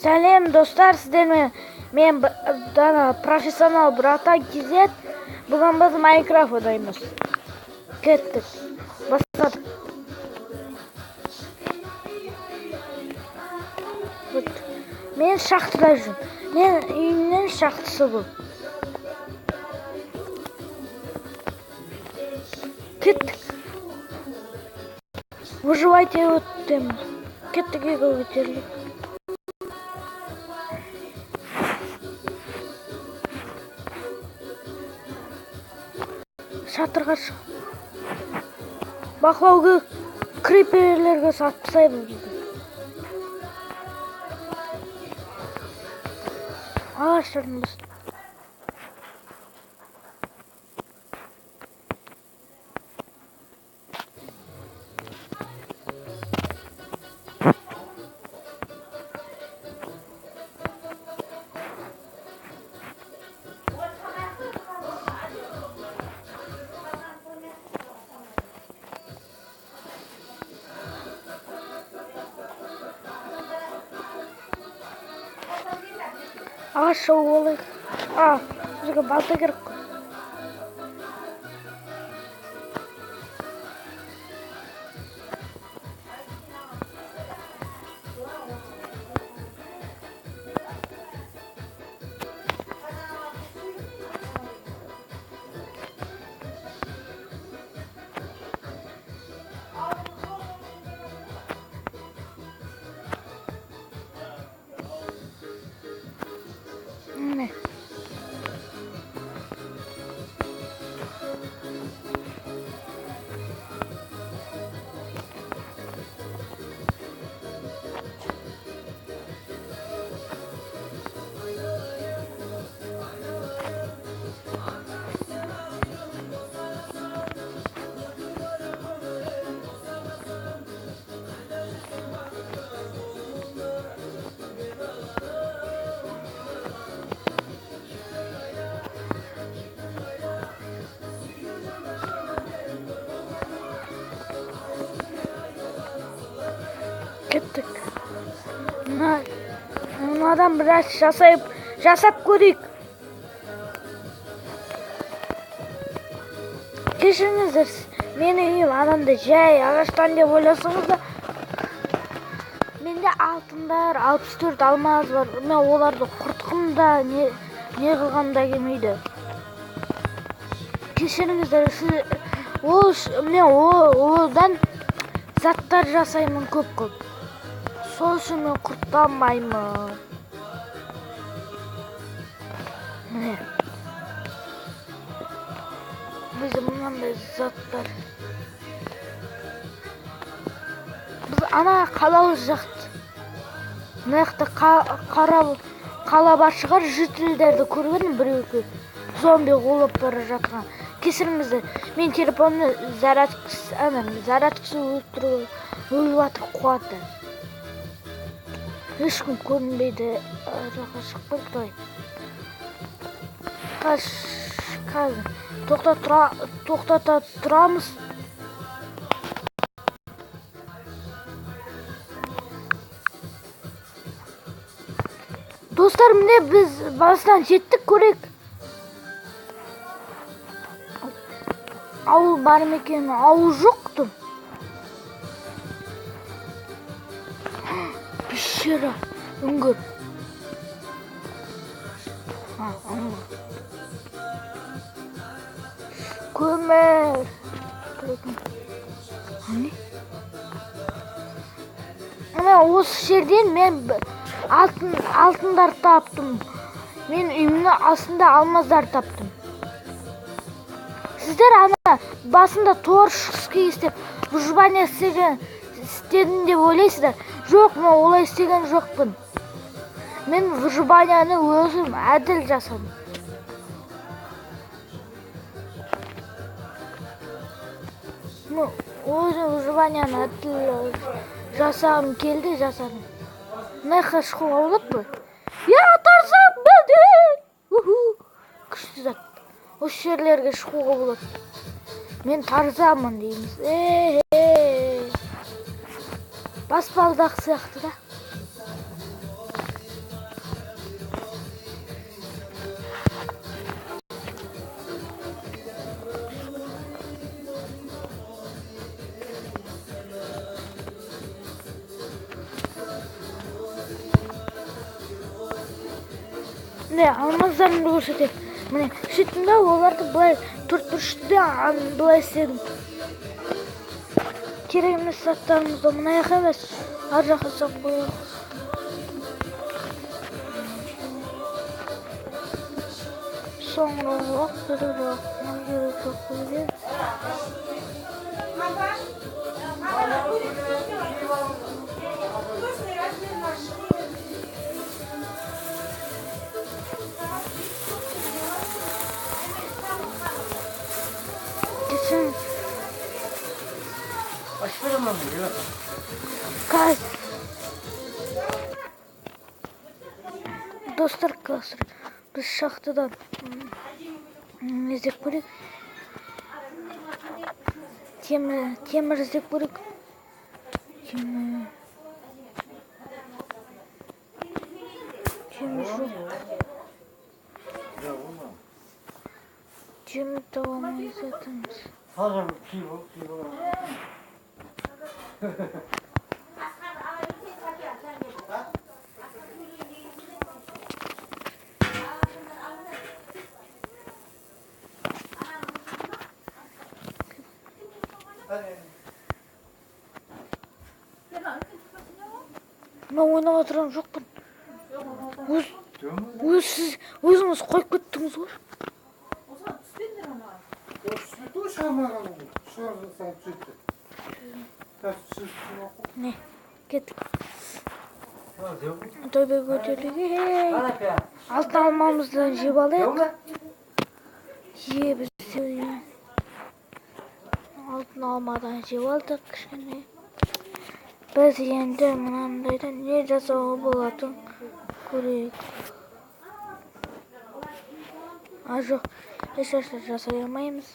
Сәлем достар, сіздермен мен Дана профессионал брата Кизет. Бүгін біз Майнкрафт ойнаймыз. Кеттік. Бастадық. Мен шахтада жүрмін. Мен үйімнің шахтасы бұл. Кеттік. Выживайте өттім. Кеттік егі өтерлік. Шатырға шығып. Бақылауға криперлерге сатпысаймыз дейді. Ағаштарымыз. Ағаш шауып олайық. Бізге балта керек қой. Ne? Kеттік. Мынадан біраз жасап көрейік. Кешіріңіздер, менің үйім адамды жай ағаштан деп ойласаңыз да, менде алтындар 64 алмаз бар. Мен оларды құртқымда не қылғамда келмейді. Кешіріңіздер, мен одан заттар жасаймын көп. Сол үшін мен құртамаймын. Міне. Бізде мынандай заттар. Біз ана қалалы жақты. Мына жақта қала бар шығар, жителдерді көрген біреу зомби қолып бара жатқан. Кесіріңізді, мен телефонны зарядкісі өліп қуаты. Ешкім көрінбейді. Жаққа шықпай тұрайын. Қазір тоқтата тұрамыз. Достар, міне біз басынан жеттік, көрейік. Ауыл бар ма екен? Ауыл жоқтым. Пещера, үңгір. Көмір. Ана осы жерден мен алтындар таптым. Мен үйімнің астында алмаздар таптым. Сіздер ана басында тор шықсы істеп, выживание істедім деп ойлайсыздар. Жоқ, мен олай істеген жоқпын. Мен выживанияны өзім әділ жасадым. Өзім выживанияны әділ жасағым келді, жасадым. Найқа шығуға болады ба? Тарзан бәді! Күшті зат. Осы жерлерге шығуға болады. Мен Тарзанмын дейміз. Баспалдақ сияқты да. Міне алмаздарымды көрсетейін. Міне сөйттім да оларды былай төртбұрышты былай істедім. Керек емес заттарымызды мына жаққа емес, ар жаққа салып қояйық. Соңырақ керек жоқ қойды. Kesin. Aşırı mı ya? Kaz. Dostlar klasır. Biz şахтадан не іздеп көрейік. Темір іздеп көрейік. Темір жоқ. Темір таба алмаймыз жатырмыз. Hazır kivo. Мен ойнап отырған жоқпын. Өзіңіз қойып кеттіңіз ғой. Не, кеттік. Тойбай көтеруге. Алтын алмамыздан жеп алайық. Алтын алмадан жеп алдық кішкене. Біз енді мынандайда не жасауға болатын көрейік. Жоқ, ешнәрсе жасай алмаймыз.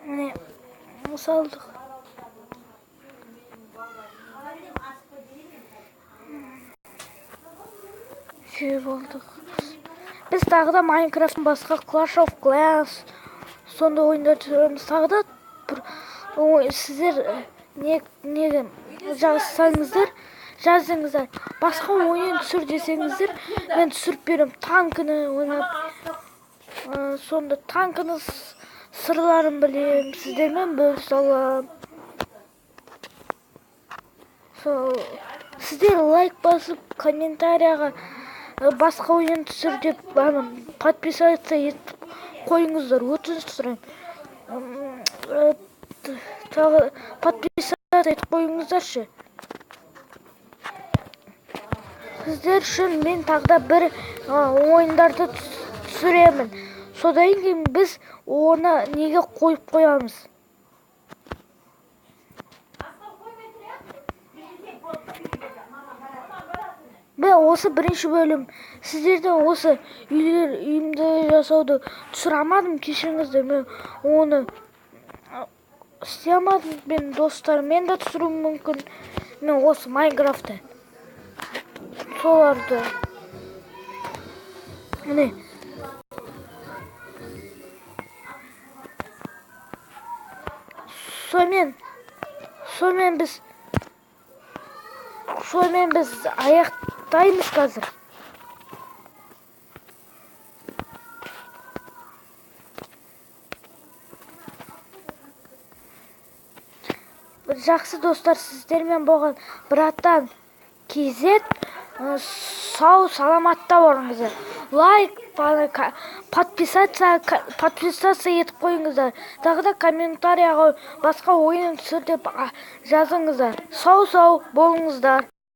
Міне, салдық. Жеп алдық. Біз тағы да Майнкрафттың басқа Clash of Clans сонда ойындар түсіреміз. Тағы да сіздер не жазсаңыздар, басқа ойын түсір десеңіздер, мен түсіріп берем. Танкіні ойнап, сонда танкіні сырларын білем, сіздермен бөлісе аламын. Сіздер лайк басып, комментарияға басқа ойын түсір деп подписаться етіп қойыңыздар, өтініш сұраймын. Подписаться етіп қойыңыздаршы. Сіздер үшін мен тағда бір ойындарды түсіремін. Содан кейін біз оны неге қойып қоямыз? Мен осы бірінші бөлім. Сіздерден осы үйімді жасауды түсіре алмадым, кешіріңіздер. Мен оны істей алмадым. Мен достарыммен де түсіруім мүмкін. Мен осы Майнкрафтты соларды. Міне. Сонымен біз аяқтаймыз қазір. Жақсы достар, сіздермен болған Браттан KZ. Сау саламатта болыңыздар. Лайк, подписаться етіп қойыңыздар. Тағы да комментарияға басқа ойын түсір деп жазыңыздар. Сау болыңыздар.